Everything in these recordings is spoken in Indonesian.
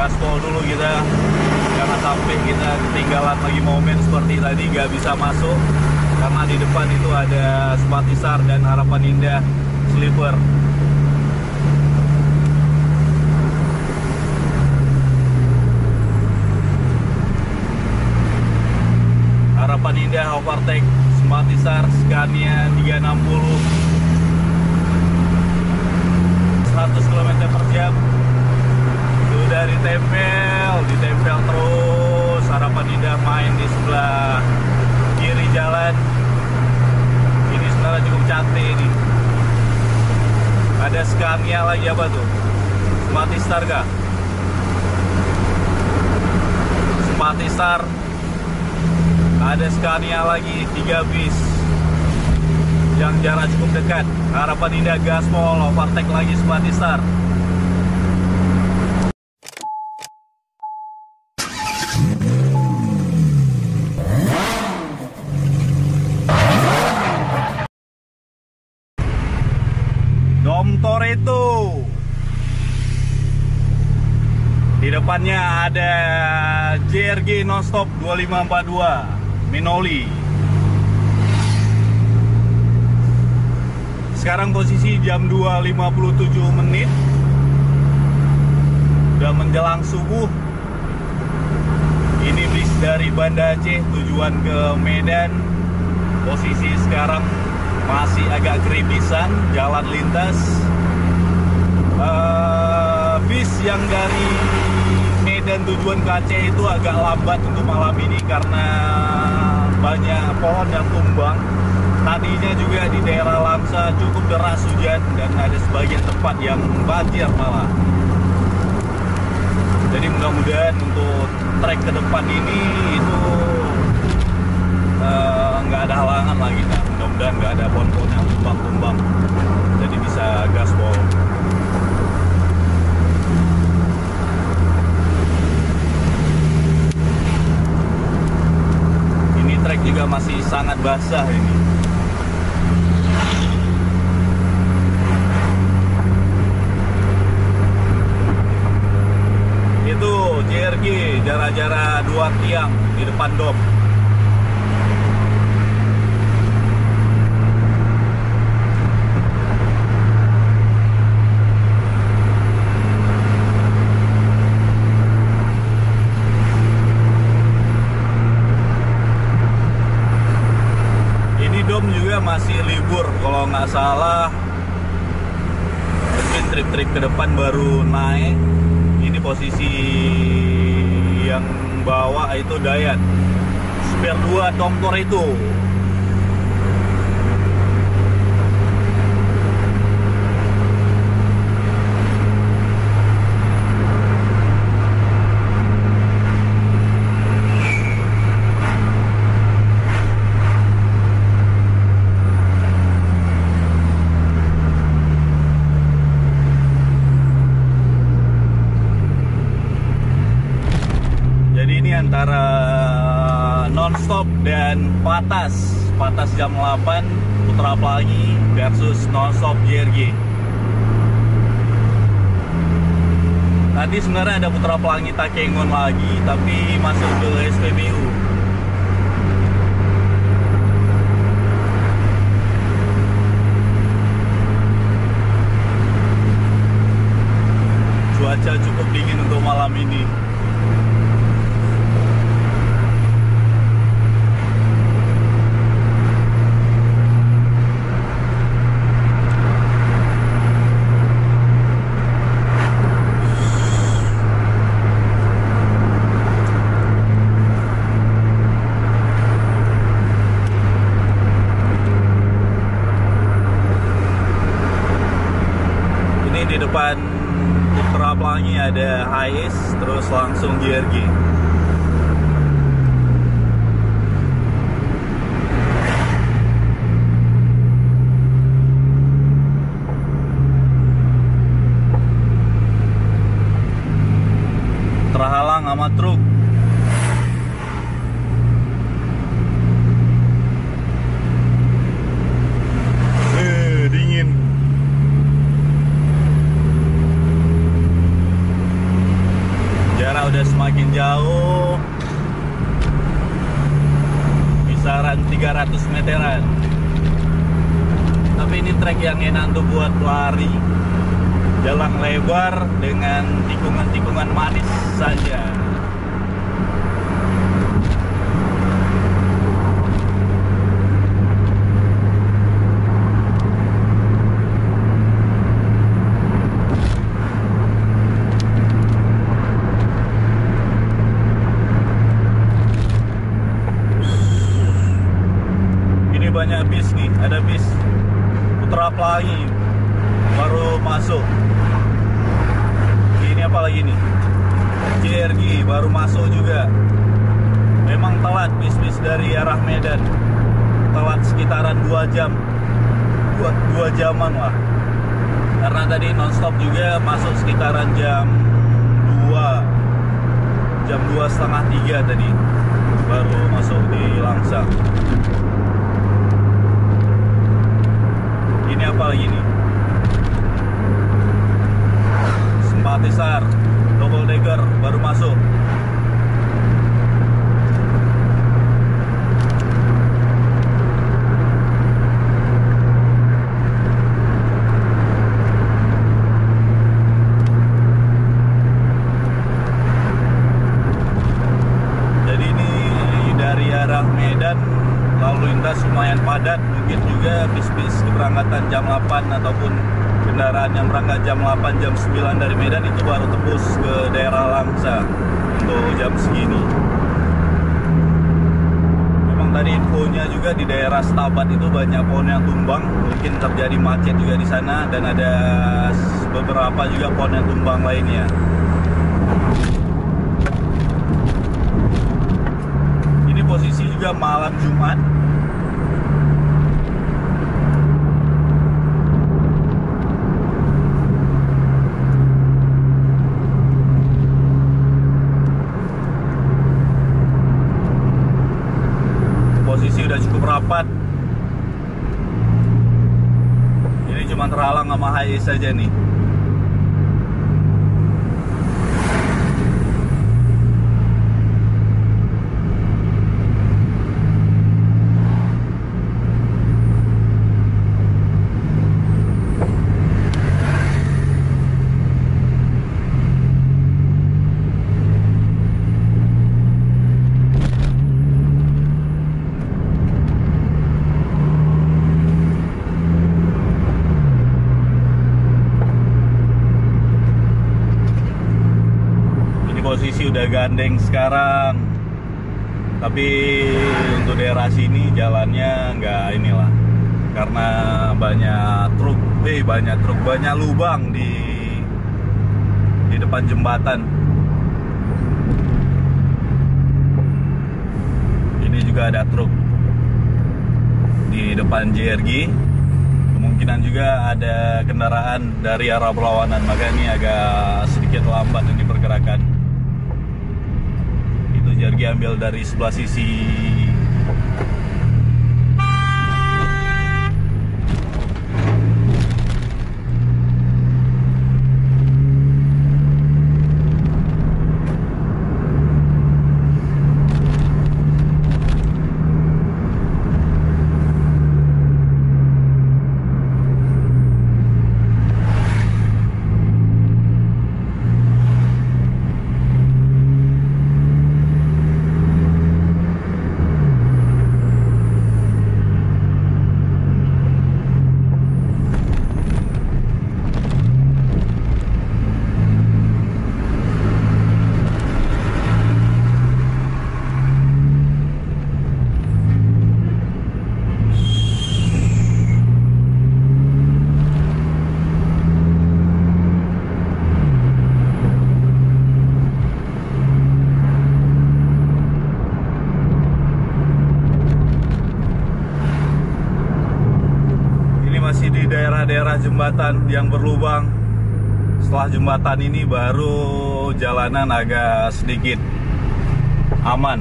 gaspol dulu kita, jangan sampai kita ketinggalan lagi momen seperti tadi nggak bisa masuk karena di depan itu ada Sumatisar dan Harapan Indah Sleeper. Harapan Indah overtake Sumatisar Scania 360 100 km/jam. Sudah ditempel terus. Harapan Indah main di sebelah kiri jalan. Ini sebenarnya cukup cantik ini. Ada Scania lagi, apa tuh? Sumatisar kah? Sumatisar. Ada Scania lagi 3 bis yang jarak cukup dekat. Harapan Indah gaspol, overtake lagi Sumatisar. Dom Toretto. Di depannya ada JRG Nonstop 2542 Minoli. Sekarang posisi jam 2.57 menit. Udah menjelang subuh. Ini bis dari Banda Aceh tujuan ke Medan. Posisi sekarang masih agak geribisan jalan lintas. Bis yang dari Medan tujuan ke Aceh itu agak lambat untuk malam ini karena banyak pohon yang tumbang. Tadinya juga di daerah Lamsa cukup deras hujan dan ada sebagian tempat yang banjir malah. Jadi mudah-mudahan untuk trek ke depan ini itu nggak ada halangan lagi. Nah, mudah-mudahan nggak ada pohon-pohon yang tumbang-tumbang. Jadi bisa gaspol. Ini trek juga masih sangat basah ini. Itu JRG jarak-jarak 2 tiang di depan dom. Ini dom juga masih libur kalau nggak salah. Mungkin trip-trip ke depan baru naik. Ini posisi yang bawah itu Dayat Spare 2 Dom Toretto. Antara Nonstop dan Patas jam 8 Putra Pelangi versus Nonstop JRG. Tadi sebenarnya ada Putra Pelangi Takengon lagi, tapi masuk ke SPBU. Cuaca cukup dingin untuk malam ini. Di depan Putra Pelangi ada Hiace, terus langsung JRG. Terhalang sama truk. Dingin. kita udah semakin jauh, kisaran 300 meteran. Tapi ini trek yang enak untuk buat lari, jalan lebar dengan tikungan-tikungan manis saja. Banyak bis nih, ada bis Putra Pelangi baru masuk. Ini apa lagi nih? JRG baru masuk juga. Memang telat bis-bis dari arah Medan, telat sekitaran 2 jam, 2 jaman lah. Karena tadi nonstop juga masuk sekitaran jam 2 setengah 3 tadi baru masuk di Langsa. Ini apa lagi nih? Simpatisan double decker baru masuk. Jadi ini dari arah Medan lalu lintas lumayan padat, mungkin juga bis-bis keberangkatan jam 8 ataupun kendaraan yang berangkat jam 8, jam 9 dari Medan itu baru tembus ke daerah Langsa untuk jam segini. Memang tadi infonya juga di daerah Stabat itu banyak pohon yang tumbang, mungkin terjadi macet juga di sana, dan ada beberapa juga pohon yang tumbang lainnya. Ini posisi juga malam Jumat. Posisi udah cukup rapat. Ini cuma terhalang sama HI saja nih. Posisi udah gandeng sekarang, tapi untuk daerah sini jalannya nggak inilah, karena banyak truk, banyak lubang di depan jembatan. Ini juga ada truk di depan JRG. Kemungkinan juga ada kendaraan dari arah berlawanan, maka ini agak sedikit lambat ini pergerakan. JRG ambil dari sebelah sisi. Daerah jembatan yang berlubang. Setelah jembatan ini baru jalanan agak sedikit aman.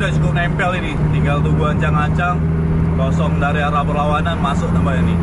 udah cukup nempel ini, tinggal tunggu ancang-ancang kosong dari arah berlawanan masuk tambah ini.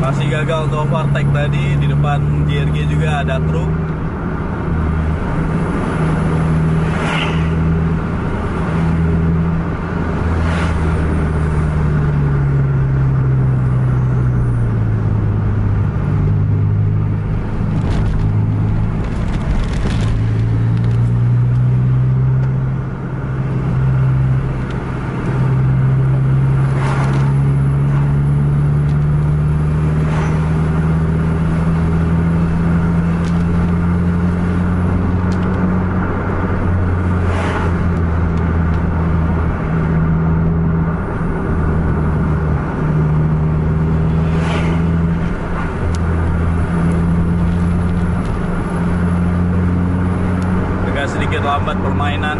Masih gagal untuk overtake tadi, di depan JRG juga ada truk. Sedikit lambat permainan.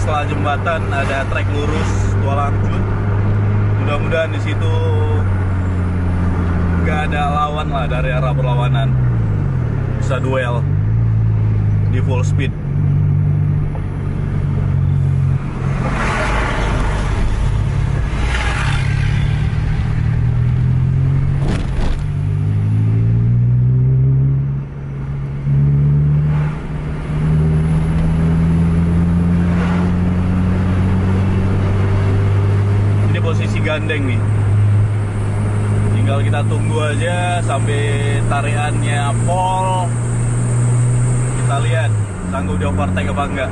Setelah jembatan ada trek lurus Tualang Jun. Mudah-mudahan di situ nggak ada lawan lah dari arah berlawanan, bisa duel di full speed. Posisi gandeng nih, tinggal kita tunggu aja sampai tariannya pol. Kita lihat sanggup di overtake apa enggak.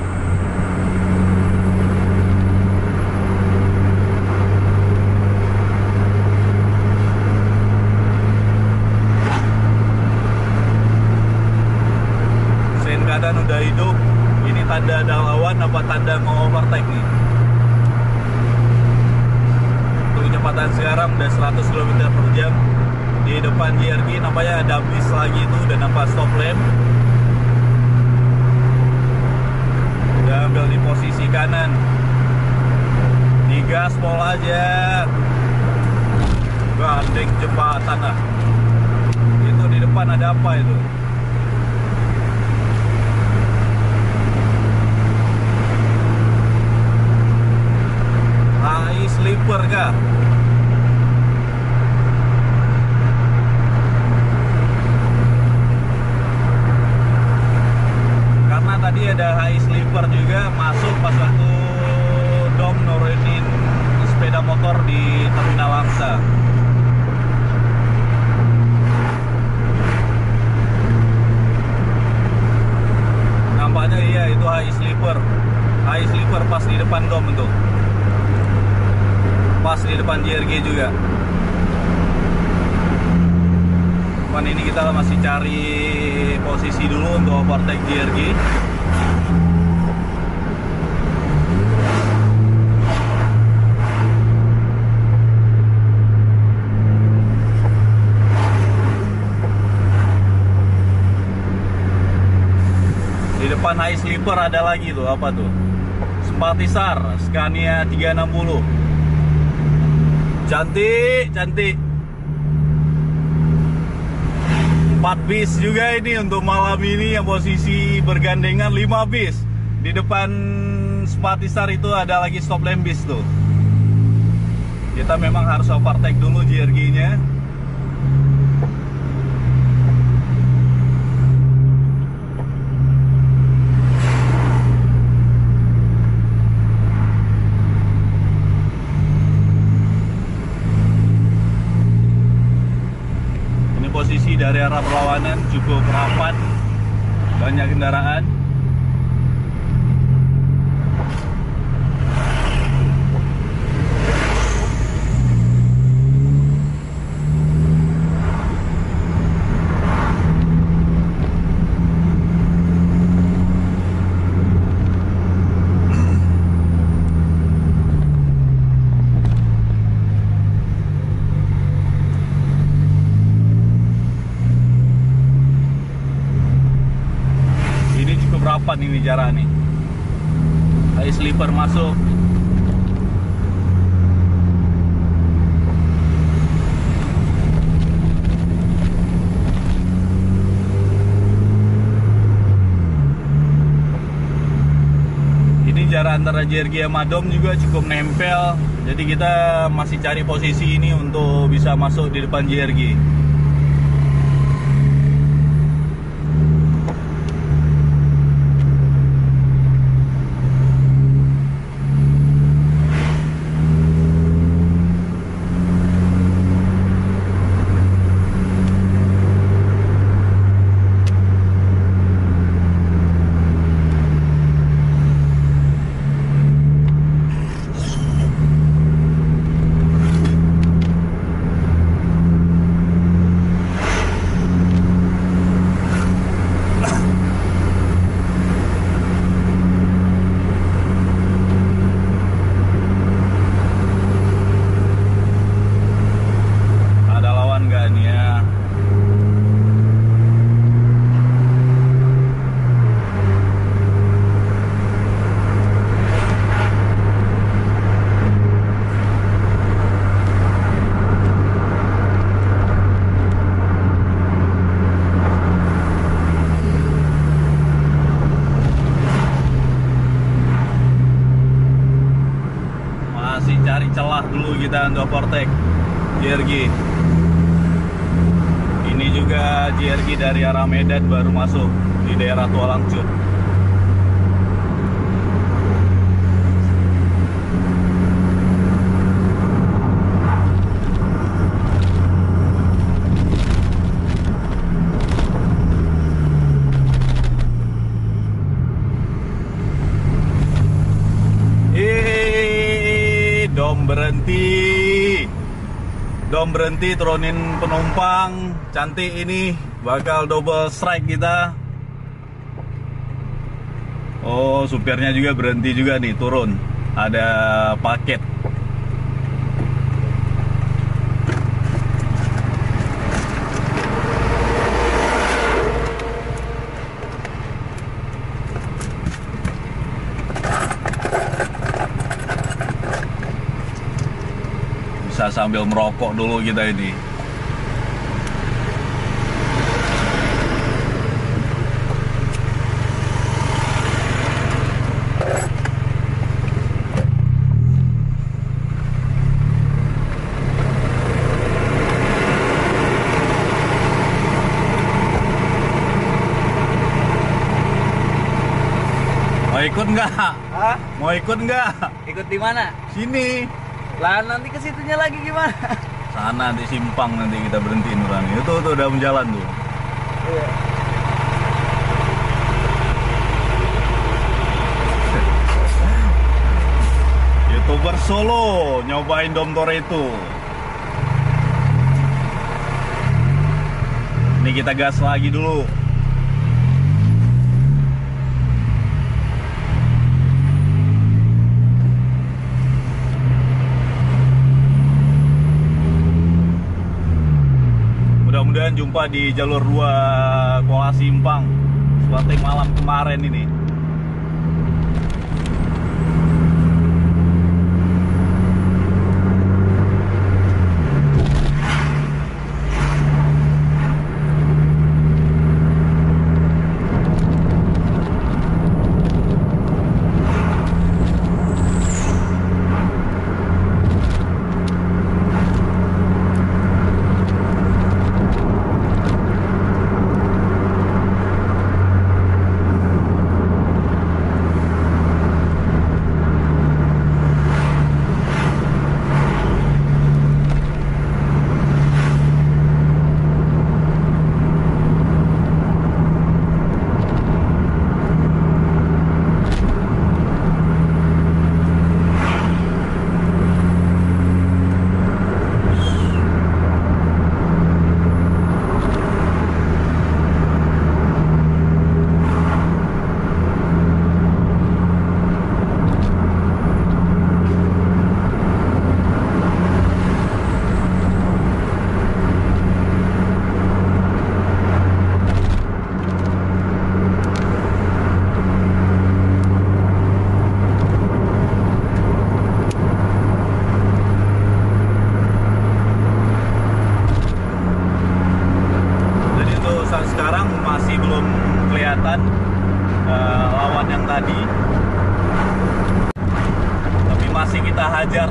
Sen keadaan udah hidup, ini tanda ada lawan apa tanda mau overtake nih. Kecepatan sekarang udah 100 km per jam. Di depan JRG nampaknya ada bis lagi, itu udah nampak stop lamp. Udah ambil di posisi kanan, digaspol aja. Gandeng jembatan lah. Itu di depan ada apa itu? HI Sleeper kah? Karena tadi ada HI Sleeper juga masuk pas waktu Dom nurunin sepeda motor di Terminal Langsa. Nampaknya iya itu HI Sleeper. HI Sleeper pas di depan Dom itu. Pas di depan JRG juga. Cuman ini kita masih cari posisi dulu untuk overtake JRG. Di depan HI Sleeper ada lagi tuh, apa tuh? Simpatisar Scania 360. Cantik, cantik. 4 bis juga ini untuk malam ini yang posisi bergandengan 5 bis. Di depan Smartistar itu ada lagi stop lamp bis tuh. Kita memang harus overtake dulu JRG-nya. Ini posisi dari arah berlawanan cukup rapat, banyak kendaraan. Rapat ini jarak nih. High sleeper masuk. Ini jarak antara JRG sama Dom juga cukup nempel. Jadi kita masih cari posisi ini untuk bisa masuk di depan JRG. Cari celah dulu kita untuk overtake JRG. Ini juga JRG dari arah Medan baru masuk di daerah Tualangcut. Dom berhenti, turunin penumpang. Cantik ini, bakal double strike kita. Oh, supirnya juga berhenti juga nih, turun. Ada paket. Bisa sambil merokok dulu kita ini. Mau ikut nggak? Hah? Mau ikut nggak? Ikut di mana? Sini. Lah nanti ke situnya lagi gimana? Sana di simpang nanti kita berhentiin Nurani. Itu tuh udah menjalan tuh. Iya. YouTuber Solo nyobain Dom Toretto. Ini kita gas lagi dulu. Mudah-mudahan jumpa di jalur 2 Kuala Simpang seperti malam kemarin ini.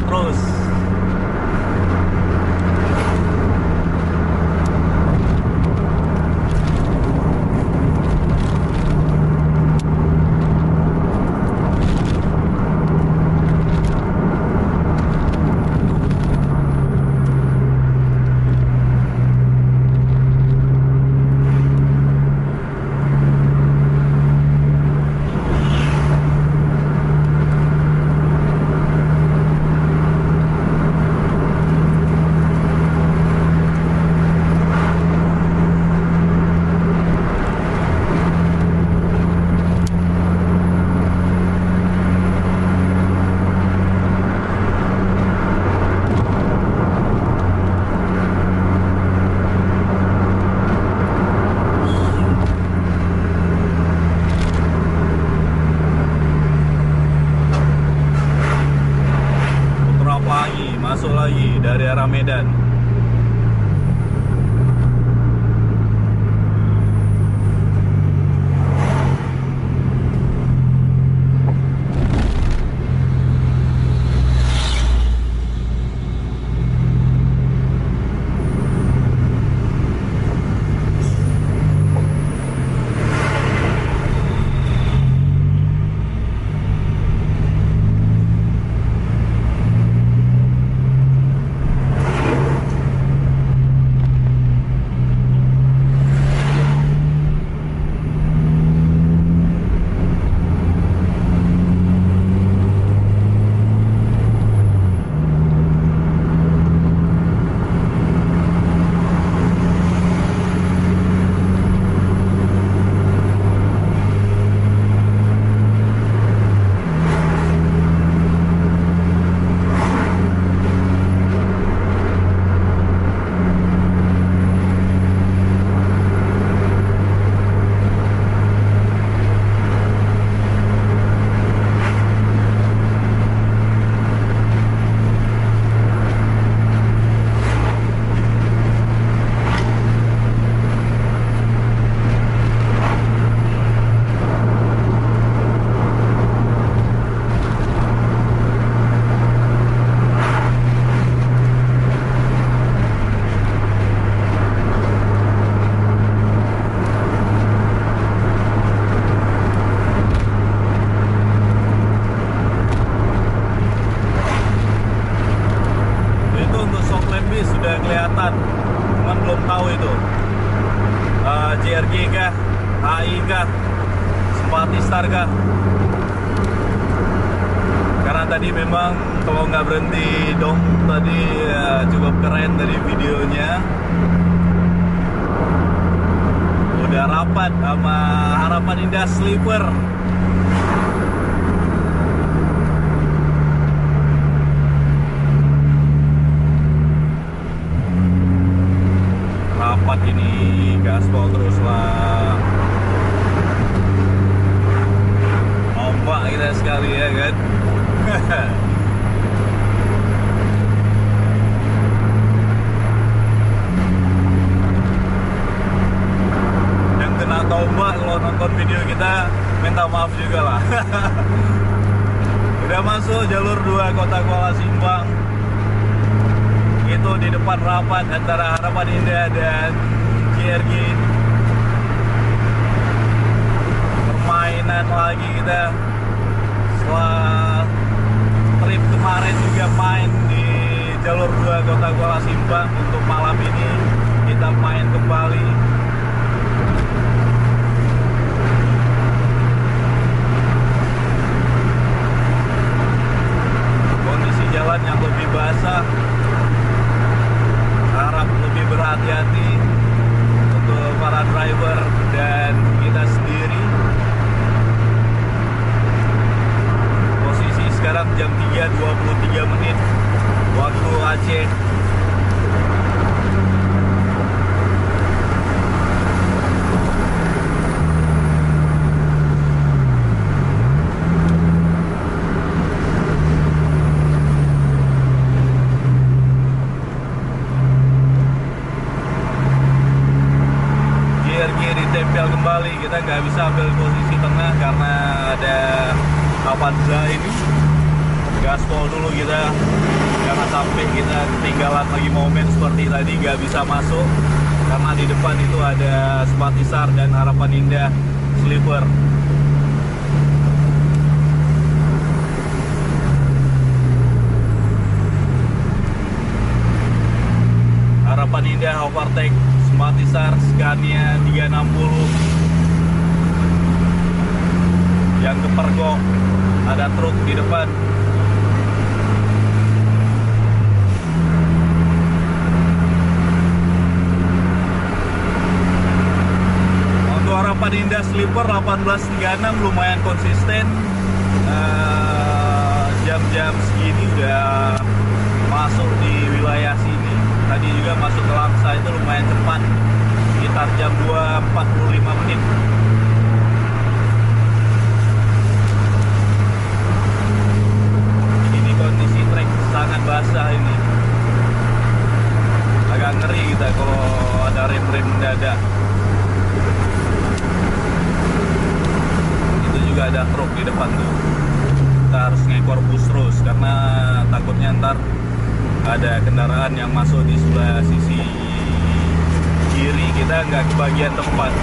terus. Masuk lagi dari arah Medan. Sudah kelihatan, cuman belum tahu itu JRG kah, AI kah, Spartistar kah. Karena tadi memang kalau nggak berhenti dong tadi cukup keren tadi videonya. Udah rapat sama Harapan Indah Sleeper. Rapat ini, gaspol terus lah. Ombak kita sekali ya kan. Yang kena tombak kalau nonton video kita minta maaf juga lah. Udah masuk jalur 2 Kota Kuala Simpang. Itu di depan rapat antara Harapan Indah dan JRG. Permainan lagi kita. Setelah trip kemarin juga main di jalur 2 Kota Kuala Simpang, untuk malam ini kita main kembali. Kondisi jalan yang lebih basah, harap lebih berhati-hati untuk para driver dan kita sendiri. Posisi sekarang jam 3.23 menit waktu Aceh. Ditempel kembali, kita nggak bisa ambil posisi tengah karena ada Avanza ini. Gaspol dulu kita. sampai kita ketinggalan lagi momen seperti tadi, nggak bisa masuk karena di depan itu ada Sempatisar dan Harapan Indah Sleeper. Harapan Indah overtake Sempatisar Scania 360 yang kepergok, ada truk di depan. Untuk Harapan Indah Sleeper 1836 lumayan konsisten. Jam-jam segini udah masuk di wilayah sini. Tadi juga masuk ke Langsa itu lumayan cepat, sekitar jam 2.45 menit. Ini kondisi trek sangat basah ini. Agak ngeri kita kalau ada rem-rem mendadak. Itu juga ada truk di depan tuh. Kita harus ngekor bus terus karena takutnya ntar ada kendaraan yang masuk di sebelah sisi kiri kita nggak kebagian tempat.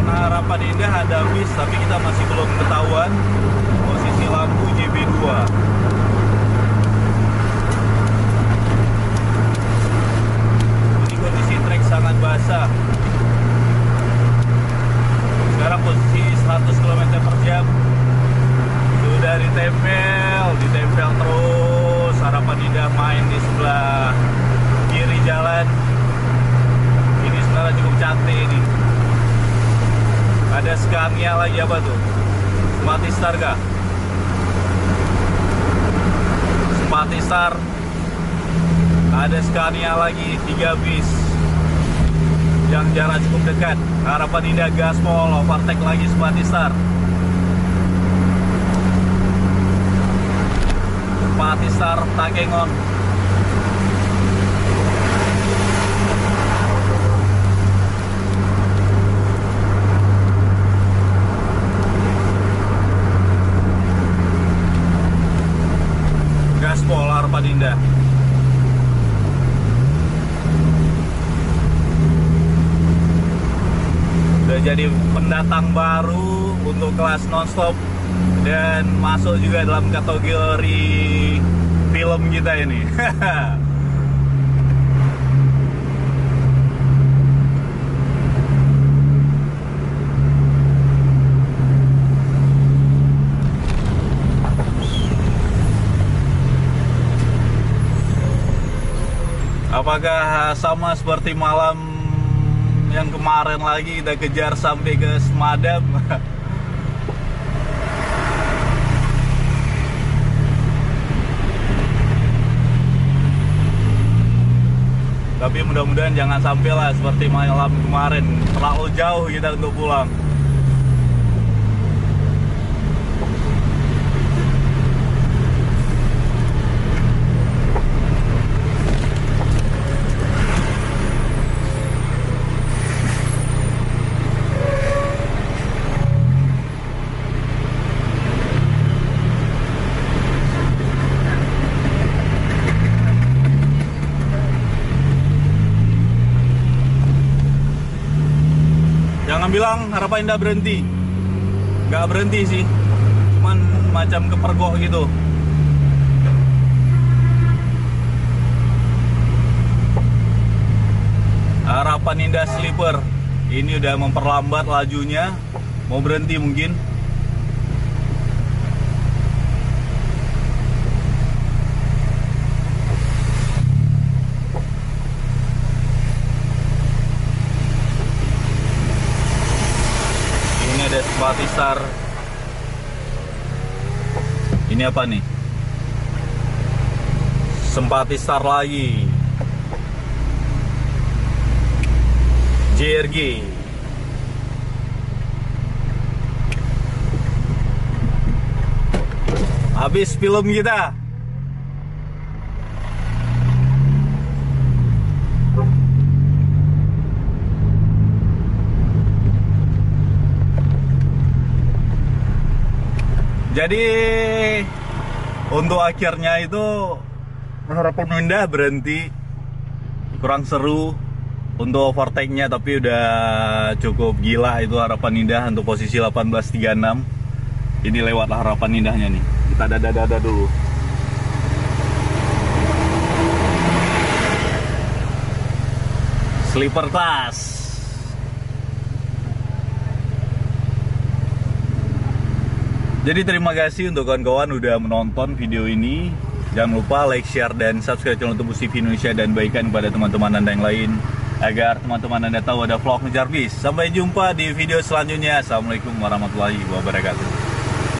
Harapan Indah ada bis, tapi kita masih belum ketahuan posisi lampu JB2. Ini kondisi trek sangat basah. Sekarang posisi 100 km per jam. Sudah ditempel terus. Harapan Indah main di sebelah kiri jalan. Ini sebenarnya cukup cantik ini. Ada Scania lagi, apa tuh? Sempatisar kah? Sempatisar. Ada Scania lagi, 3 bis yang jarak cukup dekat. Harapan Indah gaspol, overtake lagi Sempatisar. Sempatisar Takengon. Gaspol Harapan Indah. Udah jadi pendatang baru untuk kelas nonstop dan masuk juga dalam kategori film kita ini. Apakah sama seperti malam yang kemarin lagi kita kejar sampai ke Semadam? Tapi mudah-mudahan jangan sampai lah seperti malam kemarin, terlalu jauh kita untuk pulang. Jangan bilang Harapan Indah berhenti. Nggak berhenti sih, cuman macam kepergok gitu. Harapan Indah Sleeper ini udah memperlambat lajunya, mau berhenti mungkin. Sempatisar. Ini apa nih? Sempati start lagi. JRG. Habis film kita. Jadi untuk akhirnya itu Harapan Indah berhenti, kurang seru untuk overtake-nya, tapi udah cukup gila itu Harapan Indah untuk posisi 18.36. Ini lewat Harapan Indahnya nih. Kita dada-dada dulu. Sleeper class. Jadi terima kasih untuk kawan-kawan udah menonton video ini. Jangan lupa like, share, dan subscribe channel Tembus TV Indonesia dan bagikan kepada teman-teman Anda yang lain agar teman-teman Anda tahu ada vlog ngejar bis. Sampai jumpa di video selanjutnya. Assalamualaikum warahmatullahi wabarakatuh.